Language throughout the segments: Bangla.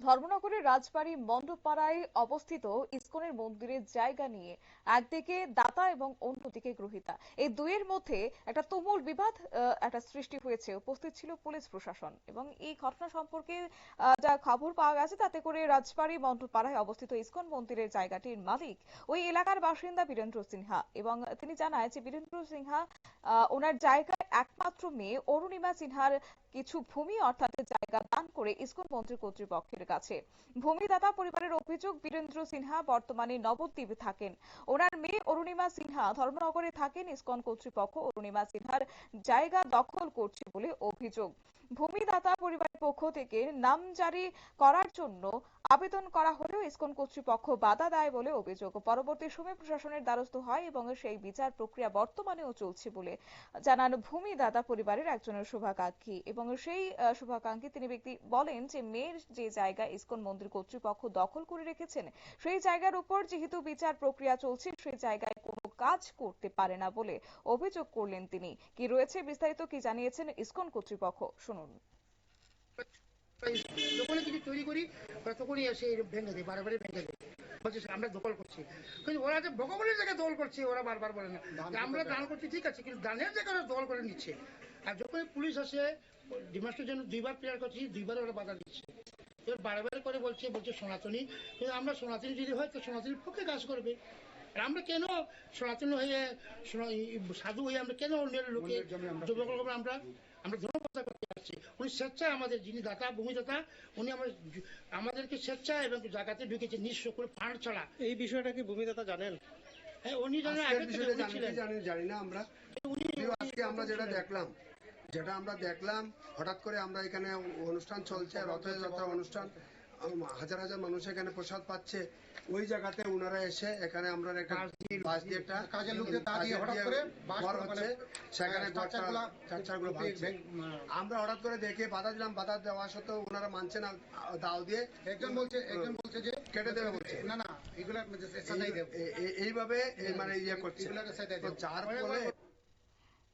ধর্মনগরের রাজবাড়ী মণ্ডপপাড়ায় অবস্থিত ইসকনের মন্দিরের জায়গা নিয়ে একদিকে দাতা এবং অন্যদিকে গ্রহীতা, এই দুইয়ের মধ্যে একটা তুমুল বিবাদ একটা সৃষ্টি হয়েছে। উপস্থিত ছিল পুলিশ প্রশাসন এবং এই ঘটনা সম্পর্কে যা খবর পাওয়া গেছে তাতে করে রাজবাড়ী মণ্ডপপাড়ায় অবস্থিত ইসকন মন্দিরের জায়গাটির মালিক ওই এলাকার বাসিন্দা বীরেন্দ্র সিনহা, এবং তিনি জানায় যে বীরেন্দ্র সিনহা ওনার জায়গায় একমাত্র মেয়ে অরুণিমা সিনহার কিছু ভূমি অর্থাৎ জায়গা দান করে ইসকন মন্দির কর্তৃপক্ষের কাছে। ভূমিদাতা পরিবারের অভিযোগ, বীরেন্দ্র সিনহা বর্তমানে নবদ্বীপে থাকেন, ওনার মেয়ে অরুণিমা সিনহা ধর্মনগরে থাকেন। ইসকন কর্তৃপক্ষ অরুণিমা সিনহার জায়গা দখল করছে বলে অভিযোগ। ভূমিদাতা পরিবারের পক্ষ থেকে নাম জারি করার জন্য আবেদন করা হলেও ইসকন কর্তৃপক্ষ বাধা দেয় বলে অভিযোগ। পরবর্তী সময়ে প্রশাসনের দ্বারস্থ হয় এবং সেই বিচার প্রক্রিয়া বর্তমানেও চলছে বলে জানান ভূমিদাতা পরিবারের একজনের শুভাকাঙ্ক্ষী। এবং সেই শুভাকাঙ্ক্ষী তিনি ব্যক্তি বলেন যে মেয়ের যে জায়গা ইসকন মন্দির কর্তৃপক্ষ দখল করে রেখেছেন, সেই জায়গার উপর যেহেতু বিচার প্রক্রিয়া চলছে সেই জায়গায় কোনো কাজ করতে পারে না বলে অভিযোগ করলেন তিনি। কি রয়েছে বিস্তারিত, কি জানিয়েছেন ইসকন কর্তৃপক্ষ, শুনুন। যখনই কিছু তৈরি করি তখনই এসে ভেঙে দেয়, বারে ভেঙে দেয়, বলছে আমরা দখল করছি। কিন্তু ওরা যে ভগবানের জায়গায় দখল করছে ওরা বারবার বলে না আমরা দান করছি, ঠিক আছে, কিন্তু দানের জায়গায় দখল করে নিচ্ছে। আর যখনই পুলিশ আসে ডিমান্ডের জন্য দুইবার প্রেয়ার করছি, দুইবার ওরা বাধা দিচ্ছে। এবার বারে করে বলছে সনাতনী, কিন্তু আমরা সনাতনী যদি হয় তো সনাতনীর পক্ষে কাজ করবে। আর আমরা কেন সনাতন হয়ে সাধু হয়ে আমরা কেন অন্যের লোকে আমরা আমরা ধর্ম প্রচার করতে আসছি। উনি স্বেচ্ছায় আমাদের যিনি দাতা ভূমিদাতা উনি আমাদেরকে স্বেচ্ছায় এবং জায়গাতে ঢুকেছে নিঃস্ব করে ফান্ড ছাড়া। এই বিষয়টা কি ভূমিদাতা জানেন? হ্যাঁ, উনি জানেন, জানি না আমরা। আজকে আমরা যেটা দেখলাম হঠাৎ করে আমরা এখানে অনুষ্ঠান চলছে, রথযাত্রা অনুষ্ঠান, হাজার হাজার মানুষ এখানে প্রসাদ পাচ্ছে, ওই জায়গাতে ওনারা এসে এখানে আমরা বাস দিয়ে একটা কাজের লোকদের সেখানে চারচারগুলো ভাঙছে। আমরা হঠাৎ করে দেখে বাধা দিলাম, বাধা দেওয়া সত্ত্বেও ওনারা মানছে না, দাও দিয়ে একজন বলছে যে কেটে দেবে, বলছে না এগুলা এইভাবে মানে ইয়ে করছে, যার ফলে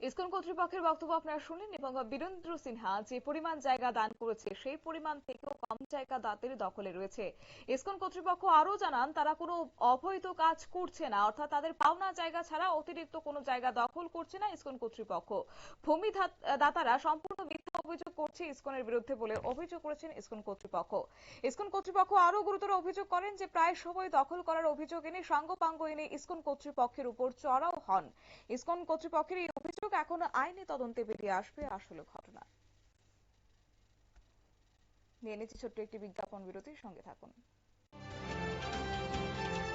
ইসকন কর্তৃপক্ষের বক্তব্য আপনারা শুনলেন। এবং বীরেন্দ্র সিনহা যে পরিমাণ জায়গা দান করেছে সেই পরিমাণ থেকেও কম জায়গা দাঁতের দখলে রয়েছে। ইসকন কর্তৃপক্ষ আরো জানান তারা কোনো অবৈধ কাজ করছে না, অর্থাৎ তাদের পাওনা জায়গা ছাড়া অতিরিক্ত কোনো জায়গা দখল করছে না ইসকন কর্তৃপক্ষ। ভূমিদাতারা সম্পূর্ণ মিথ্যা অভিযোগ করছে ইসকনের বিরুদ্ধে বলে অভিযোগ করেছেন ইসকন কর্তৃপক্ষ। ইসকন কর্তৃপক্ষ আরো গুরুতর অভিযোগ করেন যে প্রায় সময় দখল করার অভিযোগ এনে সাঙ্গপাঙ্গ এনে ইসকন কর্তৃপক্ষের উপর চড়াও হন। ইসকন কর্তৃপক্ষের এই অভিযোগ এখনো আইনি তদন্তে বেরিয়ে আসবে আসলে ঘটনা। নিয়ে নিচ্ছি ছোট্ট একটি বিজ্ঞাপন বিরতির সঙ্গে থাকুন।